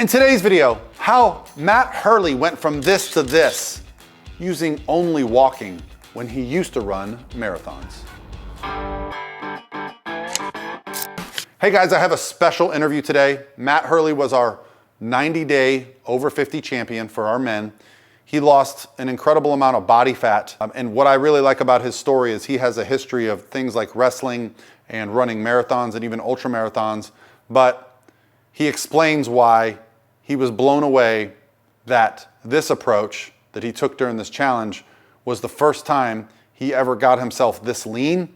In today's video, how Matt Hurley went from this to this using only walking when he used to run marathons. Hey guys, I have a special interview today. Matt Hurley was our 90-day over 50 champion for our men. He lost an incredible amount of body fat. And what I really like about his story is he has a history of things like wrestling and running marathons and even ultra marathons. But he explains why he was blown away that this approach that he took during this challenge was the first time he ever got himself this lean,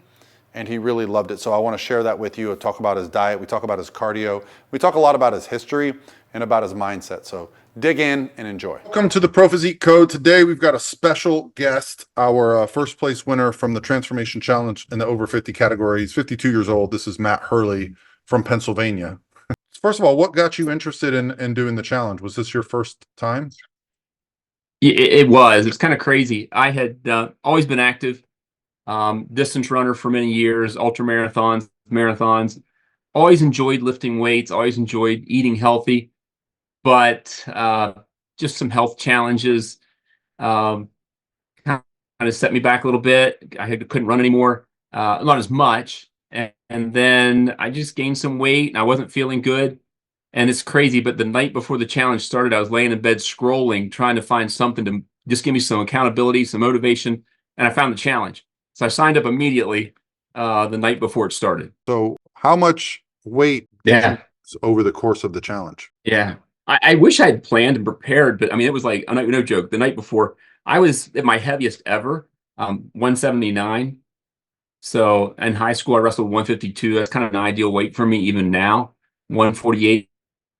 and he really loved it. So I want to share that with you. I talk about his diet, we talk about his cardio, we talk a lot about his history and about his mindset. So dig in and enjoy. Welcome to the Pro Physique Code. Today we've got a special guest, our first place winner from the Transformation Challenge in the over 50 category. He's 52 years old. This is Matt Hurley from Pennsylvania. First of all, what got you interested in doing the challenge? Was this your first time? It was. It's kind of crazy. I had always been active, distance runner for many years, ultra marathons. Always enjoyed lifting weights, always enjoyed eating healthy, but just some health challenges kind of set me back a little bit. Couldn't run anymore, not as much. And then I just gained some weight and I wasn't feeling good. And it's crazy, but the night before the challenge started, I was laying in bed scrolling, trying to find something to just give me some accountability, some motivation. And I found the challenge. So I signed up immediately the night before it started. So how much weight did you lose over the course of the challenge? Yeah. I wish I had planned and prepared, but I mean, it was like, no joke, the night before, I was at my heaviest ever, 179. So in high school, I wrestled 152. That's kind of an ideal weight for me even now. 148,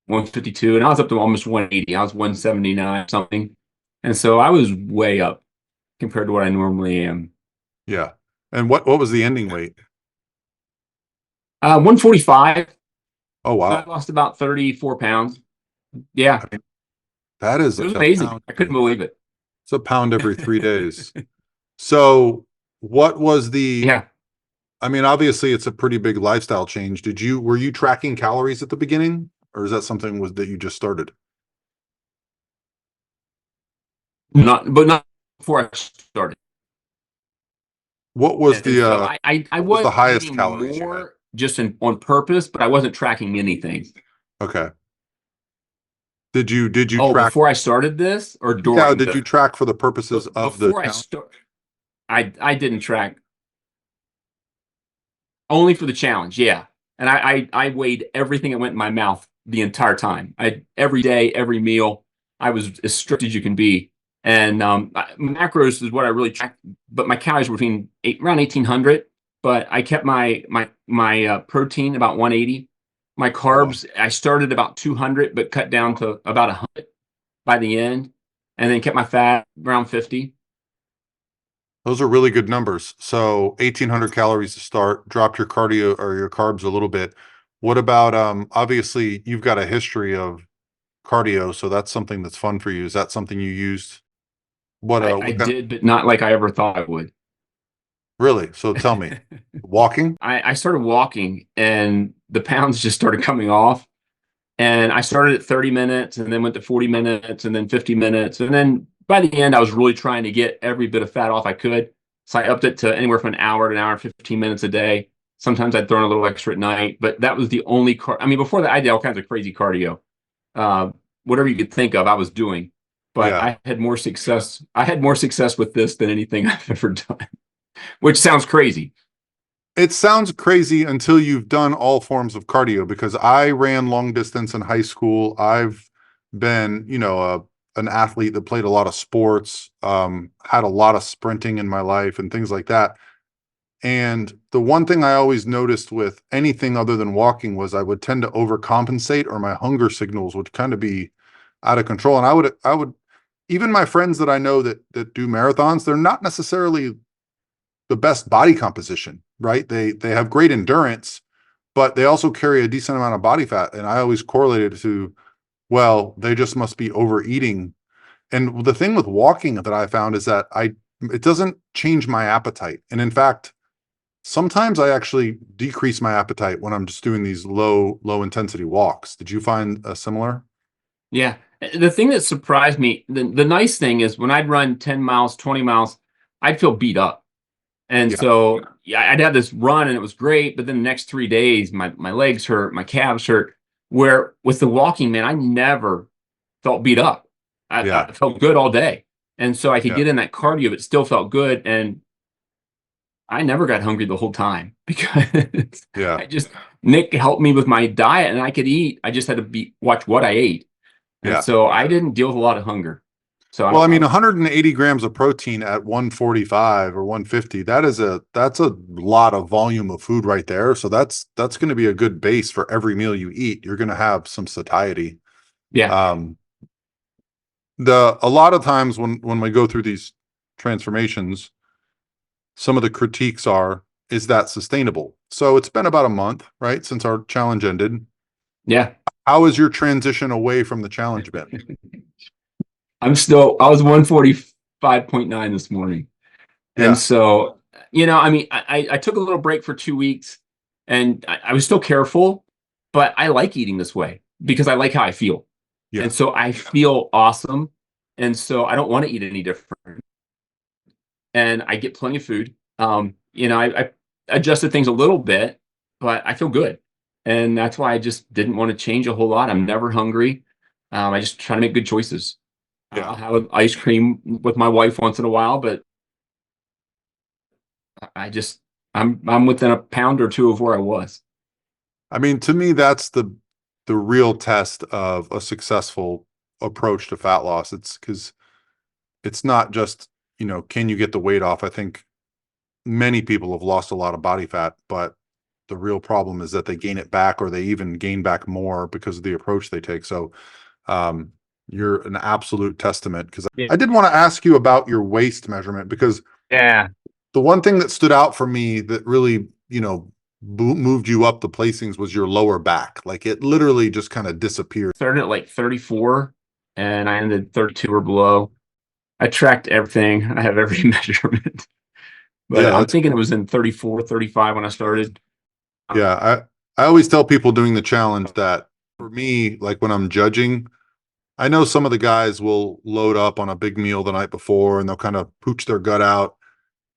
152, and I was up to almost 180. I was 179 something. And so I was way up compared to what I normally am. Yeah. And what was the ending weight? 145. Oh, wow. I lost about 34 pounds. Yeah. I mean, that is it was amazing. I couldn't believe it. It's a pound every 3 days. So what was the, I mean, obviously it's a pretty big lifestyle change. Were you tracking calories at the beginning, or is that something that you just started? Not before I started. What was the so I was the highest calories more just on purpose, but I wasn't tracking anything. Okay. Did you track before I started this or during? Yeah, did you track for the purposes of the I didn't track. Only for the challenge, yeah. And I weighed everything that went in my mouth the entire time. Every day, every meal, I was as strict as you can be. And macros is what I really tracked, but my calories were around 1,800. But I kept my protein about 180. My carbs, I started about 200, but cut down to about 100 by the end, and then kept my fat around 50. Those are really good numbers. So 1,800 calories to start, dropped your cardio or your carbs a little bit. What about, obviously you've got a history of cardio, so that's something that's fun for you. Is that something you used? I did, but not like I ever thought I would. Really? So tell me, walking? I started walking and the pounds just started coming off. And I started at 30 minutes and then went to 40 minutes and then 50 minutes. And then by the end, I was really trying to get every bit of fat off I could. So I upped it to anywhere from an hour to an hour and 15 minutes a day. Sometimes I'd throw in a little extra at night, but that was the only before that, I did all kinds of crazy cardio. Whatever you could think of, I was doing. But I had more success. I had more success with this than anything I've ever done, which sounds crazy. It sounds crazy until you've done all forms of cardio, because I ran long distance in high school. I've been, an athlete that played a lot of sports, had a lot of sprinting in my life and things like that. And the one thing I always noticed with anything other than walking was I would tend to overcompensate, or my hunger signals would kind of be out of control. And I would, even my friends that I know that do marathons, they're not necessarily the best body composition, right? They have great endurance, but they also carry a decent amount of body fat. And I always correlated it to, well, they just must be overeating. And the thing with walking that I found is that it doesn't change my appetite. And in fact, sometimes I actually decrease my appetite when I'm just doing these low intensity walks. Did you find a similar? Yeah. The thing that surprised me, the nice thing is when I'd run 10 miles, 20 miles, I'd feel beat up. And Yeah, so yeah, I'd have this run and it was great, but then the next 3 days, my legs hurt, my calves hurt. Where with the walking, man, I never felt beat up. yeah, I felt good all day. And so I could yeah, get in that cardio, but still felt good. And I never got hungry the whole time because yeah, I just Nick helped me with my diet and I could eat. I just had to watch what I ate. And yeah. so I didn't deal with a lot of hunger. So Well, I mean, 180 grams of protein at 145 or 150, that's a lot of volume of food right there. So that's going to be a good base for every meal you eat. You're going to have some satiety. yeah, Um, a lot of times when we go through these transformations, some of the critiques are, is that sustainable? So it's been about a month, right, since our challenge ended. yeah. How has your transition away from the challenge been? I was 145.9 this morning. And Yeah, so, I mean, I took a little break for 2 weeks and I was still careful, but I like eating this way because I like how I feel. yeah, And so I feel awesome. And so I don't want to eat any different. And I get plenty of food. I adjusted things a little bit, but I feel good. And that's why I just didn't want to change a whole lot. I'm never hungry. I just try to make good choices. yeah. I'll have an ice cream with my wife once in a while, but I just I'm within a pound or two of where I was. I mean, to me, that's the real test of a successful approach to fat loss. It's because it's not just, can you get the weight off? I think many people have lost a lot of body fat, but the real problem is that they gain it back or they even gain back more because of the approach they take. So um, you're an absolute testament. Because Yeah. I did want to ask you about your waist measurement, because Yeah. the one thing that stood out for me that really, moved you up the placings was your lower back. Like it literally just kind of disappeared. Started at like 34 and I ended 32 or below. I tracked everything. I have every measurement. But Yeah, I'm that's thinking it was in 34, 35 when I started. yeah. I always tell people doing the challenge that for me, like when I'm judging, I know some of the guys will load up on a big meal the night before and they'll kind of pooch their gut out,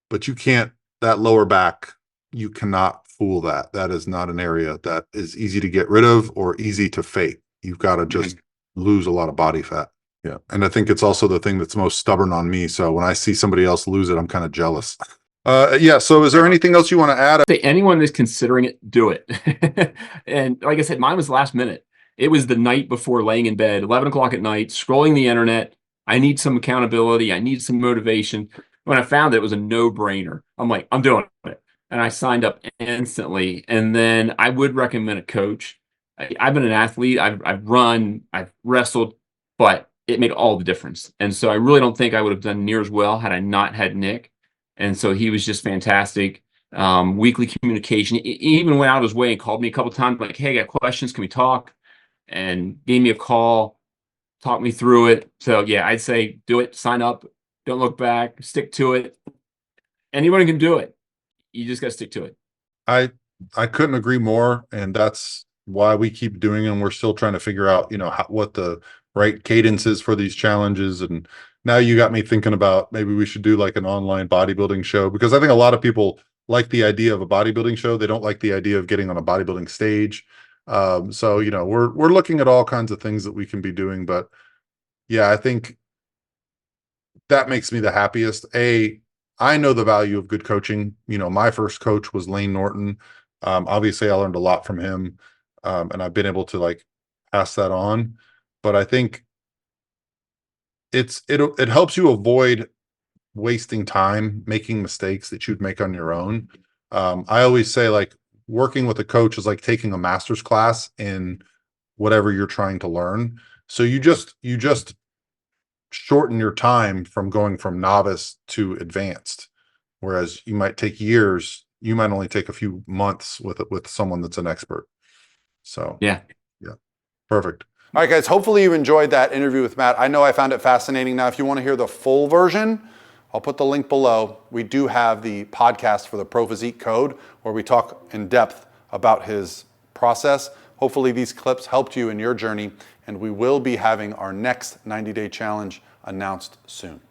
but you can't, that lower back, you cannot fool that. That is not an area that is easy to get rid of or easy to fake. You've got to just lose a lot of body fat. Yeah. And I think it's also the thing that's most stubborn on me. So when I see somebody else lose it, I'm kind of jealous. Yeah. So is there anything else you want to add? Say anyone that's considering it, do it. And like I said, mine was last minute. It was the night before laying in bed, 11 o'clock at night, scrolling the internet. I need some accountability. I need some motivation. When I found it was a no-brainer, I'm like, I'm doing it. And I signed up instantly. And then I would recommend a coach. I've been an athlete. I've run, I've wrestled, but it made all the difference. And so I really don't think I would have done near as well had I not had Nick. And so he was just fantastic. Weekly communication. He even went out of his way and called me a couple times, like, "Hey, I got questions. Can we talk?" And gave me a call, talked me through it. So yeah, I'd say do it. Sign up. Don't look back. Stick to it. Anyone can do it. You just got to stick to it. I I couldn't agree more, and that's why we keep doing them. We're still trying to figure out, what the right cadence is for these challenges. And now you got me thinking about maybe we should do like an online bodybuilding show, because I think a lot of people like the idea of a bodybuilding show. They don't like the idea of getting on a bodybuilding stage. So we're looking at all kinds of things that we can be doing, but yeah, I think that makes me the happiest. I know the value of good coaching. My first coach was Lane Norton. Obviously, I learned a lot from him, and I've been able to like pass that on. But I think it helps you avoid wasting time making mistakes that you'd make on your own. I always say like working with a coach is like taking a master's class in whatever you're trying to learn. So you just shorten your time from going from novice to advanced. Whereas you might take years, you might only take a few months with someone that's an expert. So Yeah. yeah, perfect. All right, guys, hopefully you enjoyed that interview with Matt. I know I found it fascinating. Now, if you want to hear the full version, I'll put the link below. We do have the podcast for the Pro Physique Code where we talk in depth about his process. Hopefully these clips helped you in your journey and we will be having our next 90-day challenge announced soon.